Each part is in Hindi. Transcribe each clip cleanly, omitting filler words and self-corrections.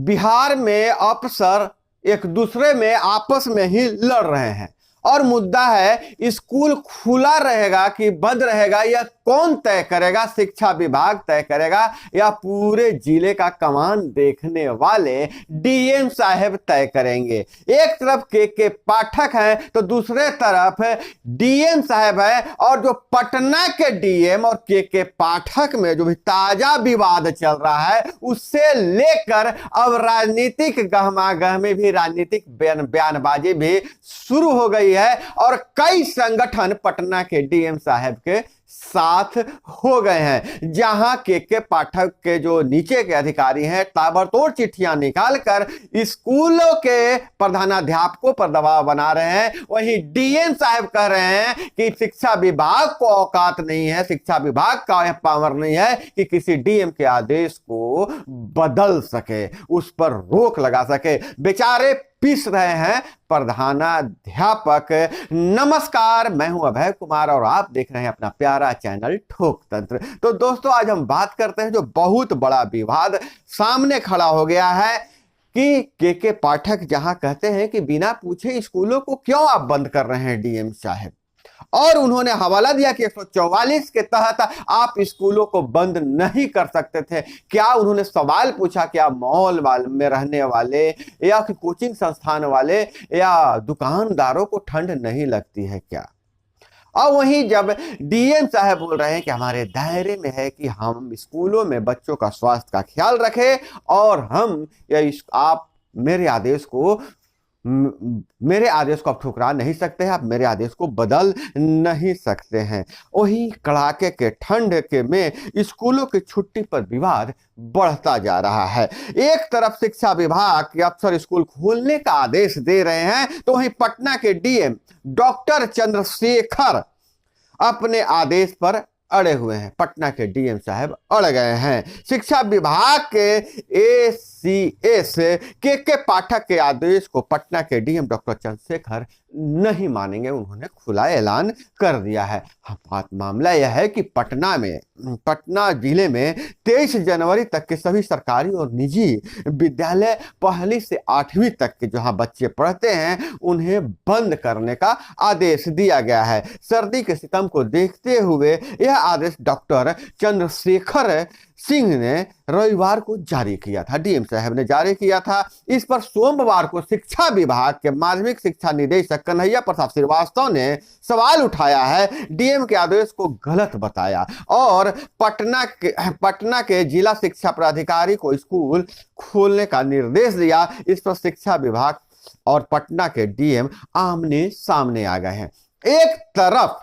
बिहार में अफसर एक दूसरे में आपस में ही लड़ रहे हैं और मुद्दा है स्कूल खुला रहेगा कि बंद रहेगा, यह कौन तय करेगा? शिक्षा विभाग तय करेगा या पूरे जिले का कमान देखने वाले डीएम साहब तय करेंगे? एक तरफ के पाठक हैं तो दूसरे तरफ डीएम साहब है, और जो पटना के डीएम और के पाठक में जो भी ताजा विवाद चल रहा है उससे लेकर अब राजनीतिक गहमागहमी भी, राजनीतिक बयानबाजी भी शुरू हो गई है और कई संगठन पटना के डीएम साहब के साथ हो गए हैं, जहां के पाठक के जो नीचे के अधिकारी हैं ताबड़तोड़ चिट्ठियां निकालकर स्कूलों के प्रधानाध्यापकों पर दबाव बना रहे हैं। वहीं डीएम साहब कह रहे हैं कि शिक्षा विभाग को औकात नहीं है, शिक्षा विभाग का यह पावर नहीं है कि किसी डीएम के आदेश को बदल सके, उस पर रोक लगा सके। बेचारे पीस रहे हैं प्रधानाध्यापक। नमस्कार, मैं हूं अभय कुमार और आप देख रहे हैं अपना प्यारा चैनल ठोक तंत्र। तो दोस्तों, आज हम बात करते हैं जो बहुत बड़ा विवाद सामने खड़ा हो गया है कि के पाठक जहां कहते हैं कि बिना पूछे स्कूलों को क्यों आप बंद कर रहे हैं डीएम साहब, और उन्होंने हवाला दिया कि 144 के तहत आप स्कूलों को बंद नहीं कर सकते थे। क्या उन्होंने सवाल पूछा कि आप मॉल में रहने वाले या कोचिंग संस्थान वाले या दुकानदारों को ठंड नहीं लगती है क्या? और वहीं जब डीएम साहब बोल रहे हैं कि हमारे दायरे में है कि हम स्कूलों में बच्चों का स्वास्थ्य का ख्याल रखें और हम आप मेरे आदेश को आप ठुकरा नहीं सकते हैं, आप मेरे आदेश को बदल नहीं सकते हैं। वही कड़ाके के ठंड के में स्कूलों की छुट्टी पर विवाद बढ़ता जा रहा है। एक तरफ शिक्षा विभाग के अफसर स्कूल खोलने का आदेश दे रहे हैं तो वहीं पटना के डीएम डॉक्टर चंद्रशेखर अपने आदेश पर अड़े हुए हैं। पटना के डीएम साहब अड़ गए हैं। शिक्षा विभाग के एसीएस के पाठक के आदेश को पटना के डीएम डॉक्टर चंद्रशेखर नहीं मानेंगे, उन्होंने खुला ऐलान कर दिया है। मामला यह है कि पटना जिले में 23 जनवरी तक के सभी सरकारी और निजी विद्यालय 1ली से 8वीं तक के जहां बच्चे पढ़ते हैं उन्हें बंद करने का आदेश दिया गया है। सर्दी के सितम को देखते हुए यह आदेश डॉक्टर चंद्रशेखर सिंह ने रविवार को जारी किया था, डीएम साहब ने जारी किया था। इस पर सोमवार को शिक्षा विभाग के माध्यमिक शिक्षा निदेशक कन्हैया प्रसाद श्रीवास्तव ने सवाल उठाया है, डीएम के आदेश को गलत बताया और पटना के जिला शिक्षा प्राधिकारी को स्कूल खोलने का निर्देश दिया। इस पर शिक्षा विभाग और पटना के डीएम आमने सामने आ गए हैं। एक तरफ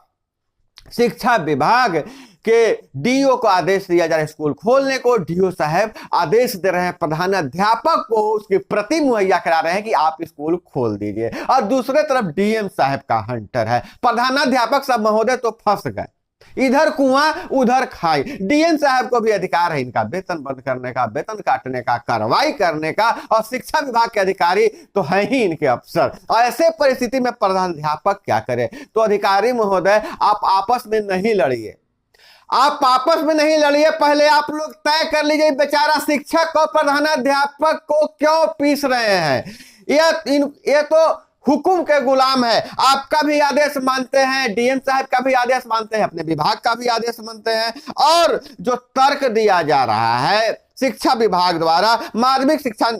शिक्षा विभाग के डीओ को आदेश दिया जा रहा है स्कूल खोलने को, डीओ साहब आदेश दे रहे हैं प्रधानाध्यापक को उसकी प्रति मुहैया करा रहे हैं कि आप स्कूल खोल दीजिए, और दूसरे तरफ डीएम साहब का हंटर है। प्रधानाध्यापक सब महोदय तो फंस गए, इधर कुआं उधर खाई। डीएम साहब को भी अधिकार है इनका वेतन बंद करने का, वेतन काटने का, कार्रवाई करने का, और शिक्षा विभाग के अधिकारी तो है ही इनके अफसर। और ऐसे परिस्थिति में प्रधानाध्यापक क्या करे? तो अधिकारी महोदय, आप आपस में नहीं लड़िए, आप आपस में नहीं लड़िए, पहले आप लोग तय कर लीजिए बेचारा शिक्षक और प्रधानाध्यापक को क्यों पीस रहे हैं। ये तो हुकुम के गुलाम है। आपका भी आदेश मानते हैं, डीएम साहब का भी आदेश मानते हैं, अपने विभाग का भी आदेश मानते हैं, और जो तर्क दिया जा रहा है शिक्षा विभाग द्वारा, माध्यमिक शिक्षा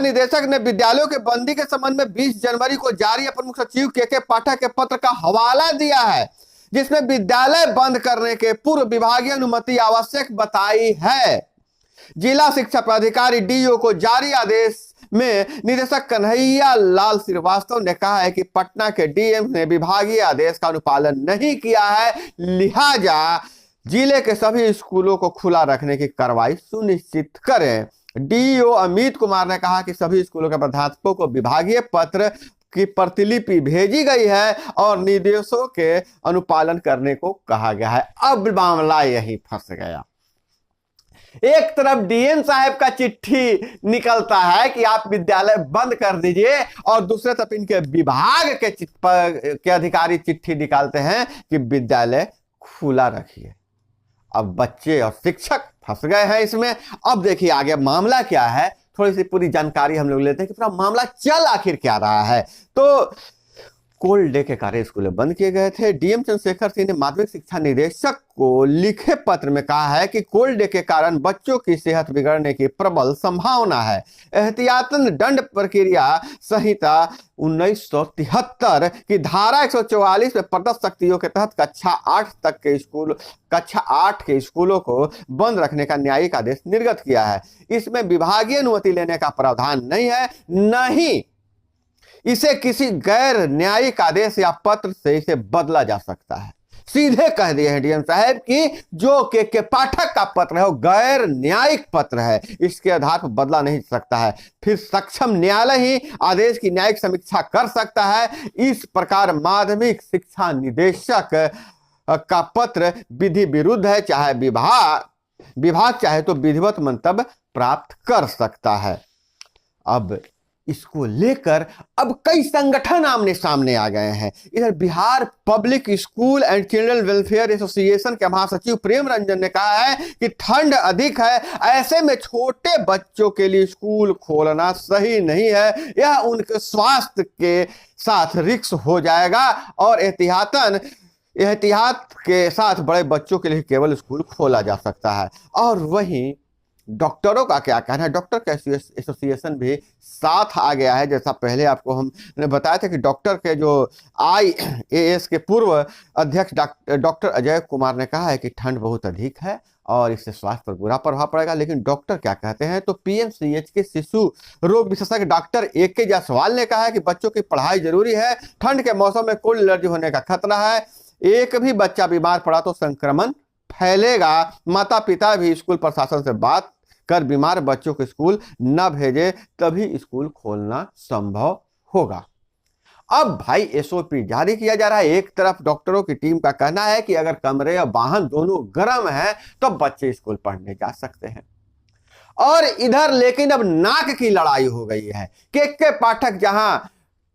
निदेशक ने विद्यालयों के बंदी के संबंध में 20 जनवरी को जारी अपर मुख्य सचिव के पाठक के पत्र का हवाला दिया है, जिसमें विद्यालय बंद करने के पूर्व विभागीय अनुमति आवश्यक बताई है। जिला शिक्षा प्राधिकारी डीओ को जारी आदेश में निदेशक कन्हैया लाल श्रीवास्तव ने कहा है कि पटना के डीएम ने विभागीय आदेश का अनुपालन नहीं किया है, लिहाजा जिले के सभी स्कूलों को खुला रखने की कार्रवाई सुनिश्चित करें। डीओ अमित कुमार ने कहा कि सभी स्कूलों के प्राध्यापकों को विभागीय पत्र की प्रतिलिपि भेजी गई है और निर्देशों के अनुपालन करने को कहा गया है। अब मामला यही फंस गया। एक तरफ डीएम साहब का चिट्ठी निकलता है कि आप विद्यालय बंद कर दीजिए, और दूसरे तरफ इनके विभाग के अधिकारी चिट्ठी निकालते हैं कि विद्यालय खुला रखिए। अब बच्चे और शिक्षक फंस गए हैं इसमें। अब देखिए आगे मामला क्या है, थोड़ी सी पूरी जानकारी हम लोग लेते हैं कि पूरा मामला चल आखिर क्या रहा है। तो कोल्ड डे के कारण स्कूल बंद किए गए थे। डीएम चंद्रशेखर सिंह ने माध्यमिक शिक्षा निदेशक को लिखे पत्र में कहा है कि कोल्ड डे के कारण बच्चों की सेहत बिगड़ने की प्रबल संभावना है। एहतियातन दंड प्रक्रिया संहिता 1973 की धारा 144 में प्रदत्त शक्तियों के तहत कक्षा 8 के स्कूलों को बंद रखने का न्यायिक आदेश निर्गत किया है। इसमें विभागीय अनुमति लेने का प्रावधान नहीं है, नहीं इसे किसी गैर न्यायिक आदेश या पत्र से इसे बदला जा सकता है। सीधे कह दिए हैं डीएम साहब कि जो के पाठक का पत्र है वो गैर न्यायिक पत्र है, इसके आधार पर बदला नहीं सकता है। फिर सक्षम न्यायालय ही आदेश की न्यायिक समीक्षा कर सकता है। इस प्रकार माध्यमिक शिक्षा निदेशक का पत्र विधि विरुद्ध है, चाहे विभाग चाहे तो विधिवत मंतव्य प्राप्त कर सकता है। अब इसको लेकर अब कई संगठन आमने सामने आ गए हैं। इधर Bihar public school and children welfare association के महासचिव प्रेम रंजन ने कहा है कि ठंड अधिक है, ऐसे में छोटे बच्चों के लिए स्कूल खोलना सही नहीं है, यह उनके स्वास्थ्य के साथ रिस्क हो जाएगा और एहतियात के साथ बड़े बच्चों के लिए केवल स्कूल खोला जा सकता है। और वहीं डॉक्टरों का क्या कहना है, डॉक्टर का एसोसिएशन भी साथ आ गया है। जैसा पहले आपको हमने बताया था कि डॉक्टर के जो IAS के पूर्व अध्यक्ष डॉक्टर अजय कुमार ने कहा है कि ठंड बहुत अधिक है और इससे स्वास्थ्य पर बुरा प्रभाव पड़ेगा। लेकिन डॉक्टर क्या कहते हैं, तो PMCH के शिशु रोग विशेषज्ञ डॉक्टर AK जायसवाल ने कहा है कि बच्चों की पढ़ाई जरूरी है, ठंड के मौसम में कोल्ड एलर्जी होने का खतरा है, एक भी बच्चा बीमार पड़ा तो संक्रमण फैलेगा। माता पिता भी स्कूल प्रशासन से बात कर बीमार बच्चों को स्कूल न भेजे, तभी स्कूल खोलना संभव होगा। अब भाई SOP जारी किया जा रहा है। एक तरफ डॉक्टरों की टीम का कहना है कि अगर कमरे और वाहन दोनों गर्म हैं तो बच्चे स्कूल पढ़ने जा सकते हैं, और इधर लेकिन अब नाक की लड़ाई हो गई है। के पाठक जहां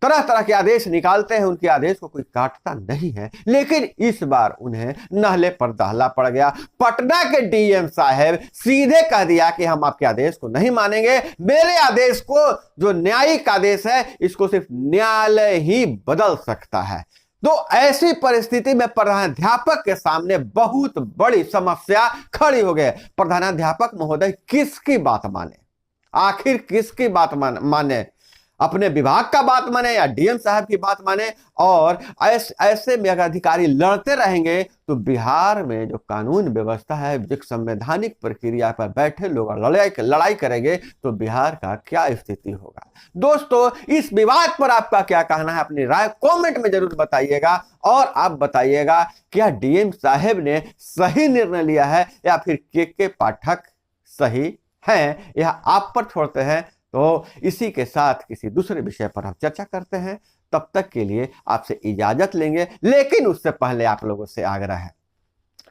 तरह तरह के आदेश निकालते हैं, उनके आदेश को कोई काटता नहीं है, लेकिन इस बार उन्हें नहले पर दहला पड़ गया। पटना के डीएम साहब सीधे कह दिया कि हम आपके आदेश को नहीं मानेंगे, मेरे आदेश को जो न्यायिक आदेश है इसको सिर्फ न्यायालय ही बदल सकता है। तो ऐसी परिस्थिति में प्रधानाध्यापक के सामने बहुत बड़ी समस्या खड़ी हो गई। प्रधानाध्यापक महोदय किसकी बात माने, आखिर किसकी बात माने, अपने विभाग का बात माने या डीएम साहब की बात माने। और ऐसे में अगर अधिकारी लड़ते रहेंगे तो बिहार में जो कानून व्यवस्था है, जो संवैधानिक प्रक्रिया पर बैठे लोग लड़ाई करेंगे तो बिहार का क्या स्थिति होगा। दोस्तों, इस विवाद पर आपका क्या कहना है, अपनी राय कमेंट में जरूर बताइएगा। और आप बताइएगा क्या डीएम साहब ने सही निर्णय लिया है या फिर के पाठक सही हैं, यह आप पर छोड़ते हैं। तो इसी के साथ किसी दूसरे विषय पर हम चर्चा करते हैं। तब तक के लिए आपसे इजाजत लेंगे, लेकिन उससे पहले आप लोगों से आग्रह है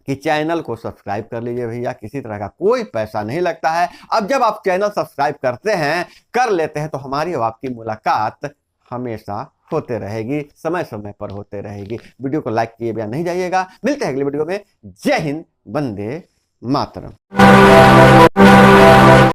कि चैनल को सब्सक्राइब कर लीजिए भैया, किसी तरह का कोई पैसा नहीं लगता है। अब जब आप चैनल सब्सक्राइब कर लेते हैं तो हमारी और आपकी मुलाकात हमेशा होते रहेगी, समय समय पर होते रहेगी। वीडियो को लाइक किए बिना नहीं जाइएगा। मिलते हैं अगली वीडियो में। जय हिंद, वंदे मातरम।